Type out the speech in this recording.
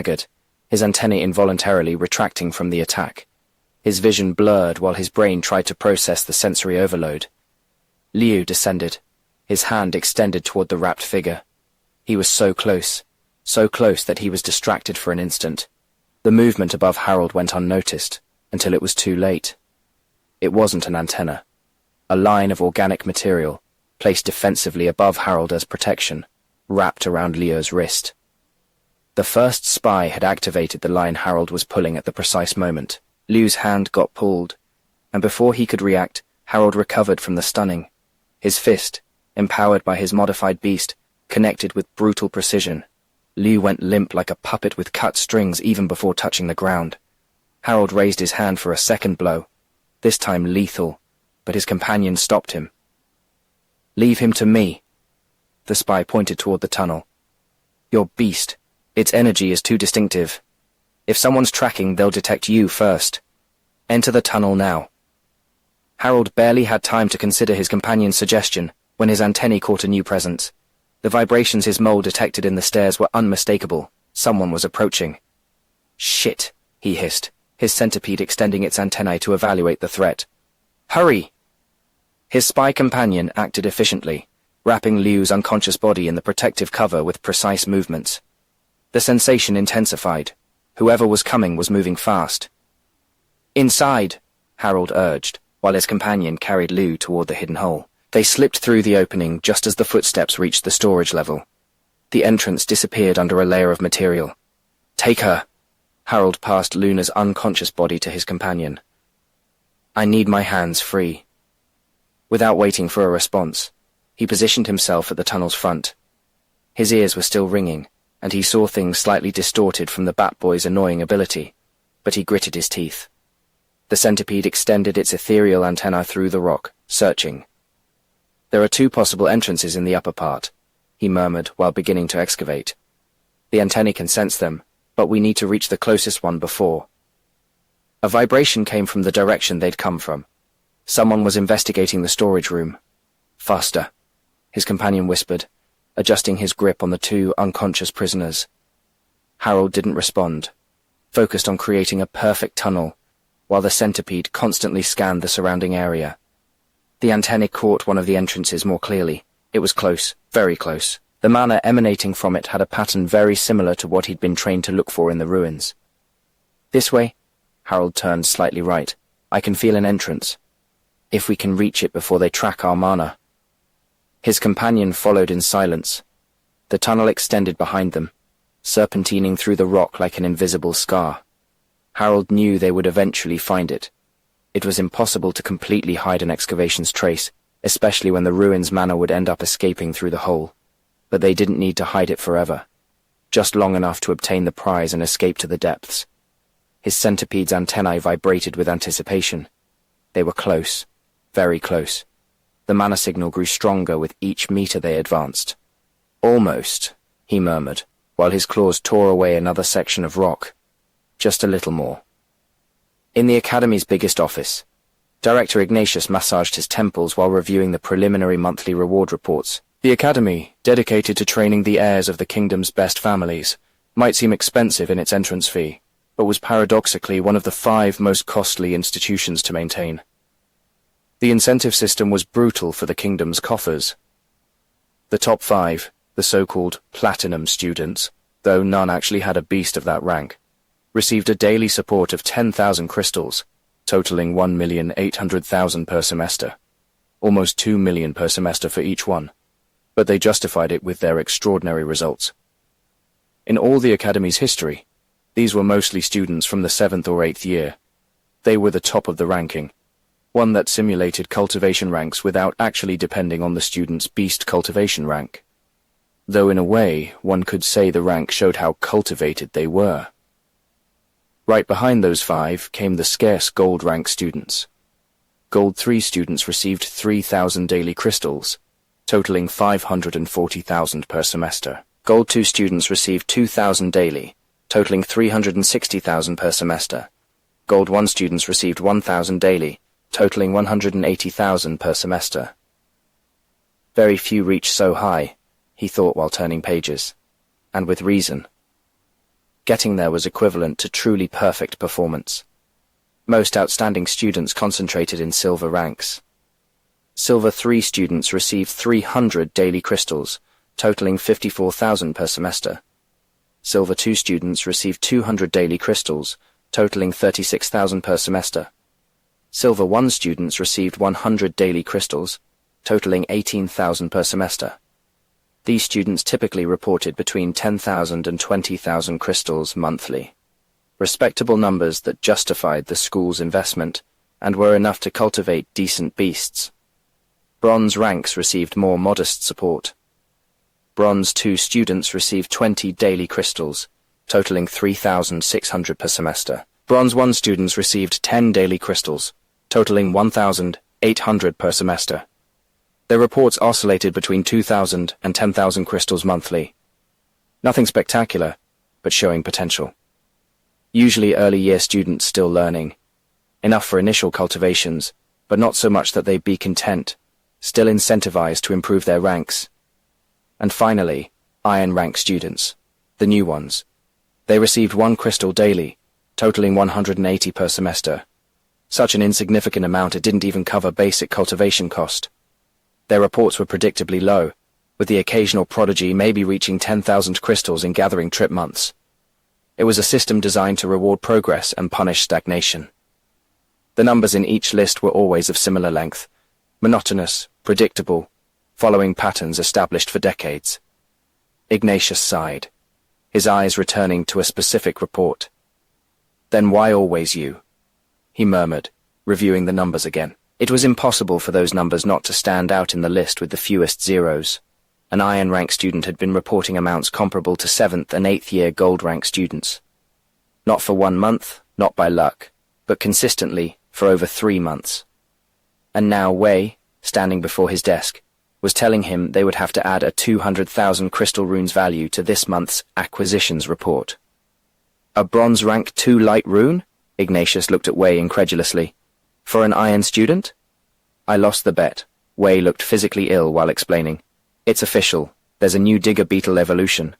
staggered, his antennae involuntarily retracting from the attack. His vision blurred while his brain tried to process the sensory overload. Liu descended, his hand extended toward the wrapped figure. He was so close that he was distracted for an instant. The movement above Harold went unnoticed, until it was too late. It wasn't an antenna. A line of organic material, placed defensively above Harold as protection, wrapped around Liu's wrist. The first spy had activated the line Harold was pulling at the precise moment. Liu's hand got pulled, and before he could react, Harold recovered from the stunning. His fist, empowered by his modified beast, connected with brutal precision. Liu went limp like a puppet with cut strings even before touching the ground. Harold raised his hand for a second blow, this time lethal, but his companion stopped him. "Leave him to me." The spy pointed toward the tunnel. "Your beast. Its energy is too distinctive. If someone's tracking, they'll detect you first. Enter the tunnel now." Harold barely had time to consider his companion's suggestion when his antennae caught a new presence. The vibrations his mole detected in the stairs were unmistakable. Someone was approaching. "Shit," he hissed, his centipede extending its antennae to evaluate the threat. "Hurry!" His spy companion acted efficiently, wrapping Liu's unconscious body in the protective cover with precise movements. The sensation intensified. Whoever was coming was moving fast. "Inside," Harold urged, while his companion carried Liu toward the hidden hole. They slipped through the opening just as the footsteps reached the storage level. The entrance disappeared under a layer of material. "Take her." Harold passed Luna's unconscious body to his companion. "I need my hands free." Without waiting for a response, he positioned himself at the tunnel's front. His ears were still ringing, and he saw things slightly distorted from the Bat-Boy's annoying ability, but he gritted his teeth. The centipede extended its ethereal antenna through the rock, searching. "There are 2 possible entrances in the upper part," he murmured while beginning to excavate. "The antennae can sense them, but we need to reach the closest one before." A vibration came from the direction they'd come from. Someone was investigating the storage room. "Faster," his companion whispered, adjusting his grip on the 2 unconscious prisoners. Harold didn't respond, focused on creating a perfect tunnel, while the centipede constantly scanned the surrounding area. The antennae caught one of the entrances more clearly. It was close, very close. The mana emanating from it had a pattern very similar to what he'd been trained to look for in the ruins. "This way?" Harold turned slightly right. "I can feel an entrance. If we can reach it before they track our mana." His companion followed in silence. The tunnel extended behind them, serpentining through the rock like an invisible scar. Harold knew they would eventually find it. It was impossible to completely hide an excavation's trace, especially when the ruins' mana would end up escaping through the hole. But they didn't need to hide it forever, just long enough to obtain the prize and escape to the depths. His centipede's antennae vibrated with anticipation. They were close, very close. The mana signal grew stronger with each meter they advanced. "Almost," he murmured, while his claws tore away another section of rock. "Just a little more." In the Academy's biggest office, Director Ignatius massaged his temples while reviewing the preliminary monthly reward reports. The Academy, dedicated to training the heirs of the kingdom's best families, might seem expensive in its entrance fee, but was paradoxically one of the 5 most costly institutions to maintain. The incentive system was brutal for the kingdom's coffers. The top 5, the so-called platinum students, though none actually had a beast of that rank, received a daily support of 10,000 crystals, totaling 1,800,000 per semester, almost 2 million per semester for each one, but they justified it with their extraordinary results. In all the Academy's history, these were mostly students from the 7th or 8th year. They were the top of the ranking, one that simulated cultivation ranks without actually depending on the student's beast cultivation rank. Though in a way, one could say the rank showed how cultivated they were. Right behind those 5 came the scarce gold rank students. Gold 3 students received 3,000 daily crystals, totaling 540,000 per semester. Gold 2 students received 2,000 daily, totaling 360,000 per semester. Gold 1 students received 1,000 daily, totaling 180,000 per semester. Very few reached so high, he thought while turning pages, and with reason. Getting there was equivalent to truly perfect performance. Most outstanding students concentrated in silver ranks. Silver 3 students received 300 daily crystals, totaling 54,000 per semester. Silver 2 students received 200 daily crystals, totaling 36,000 per semester. Silver 1 students received 100 daily crystals, totaling 18,000 per semester. These students typically reported between 10,000 and 20,000 crystals monthly. Respectable numbers that justified the school's investment and were enough to cultivate decent beasts. Bronze ranks received more modest support. Bronze 2 students received 20 daily crystals, totaling 3,600 per semester. Bronze 1 students received 10 daily crystals, totaling 1,800 per semester. Their reports oscillated between 2,000 and 10,000 crystals monthly. Nothing spectacular, but showing potential. Usually early-year students still learning. Enough for initial cultivations, but not so much that they'd be content, still incentivized to improve their ranks. And finally, iron rank students, the new ones. They received 1 crystal daily, totaling 180 per semester. Such an insignificant amount it didn't even cover basic cultivation cost. Their reports were predictably low, with the occasional prodigy maybe reaching 10,000 crystals in gathering trip months. It was a system designed to reward progress and punish stagnation. The numbers in each list were always of similar length, monotonous, predictable, following patterns established for decades. Ignatius sighed, his eyes returning to a specific report. "Then why always you?" he murmured, reviewing the numbers again. It was impossible for those numbers not to stand out in the list with the fewest zeros. An iron rank student had been reporting amounts comparable to 7th and 8th year gold rank students. Not for 1 month, not by luck, but consistently for over 3 months. And now Wei, standing before his desk, was telling him they would have to add a 200,000 crystal runes value to this month's acquisitions report. A bronze rank 2 light rune? Ignatius looked at Wei incredulously. For an iron student? I lost the bet. Wei looked physically ill while explaining. It's official. There's a new digger beetle evolution.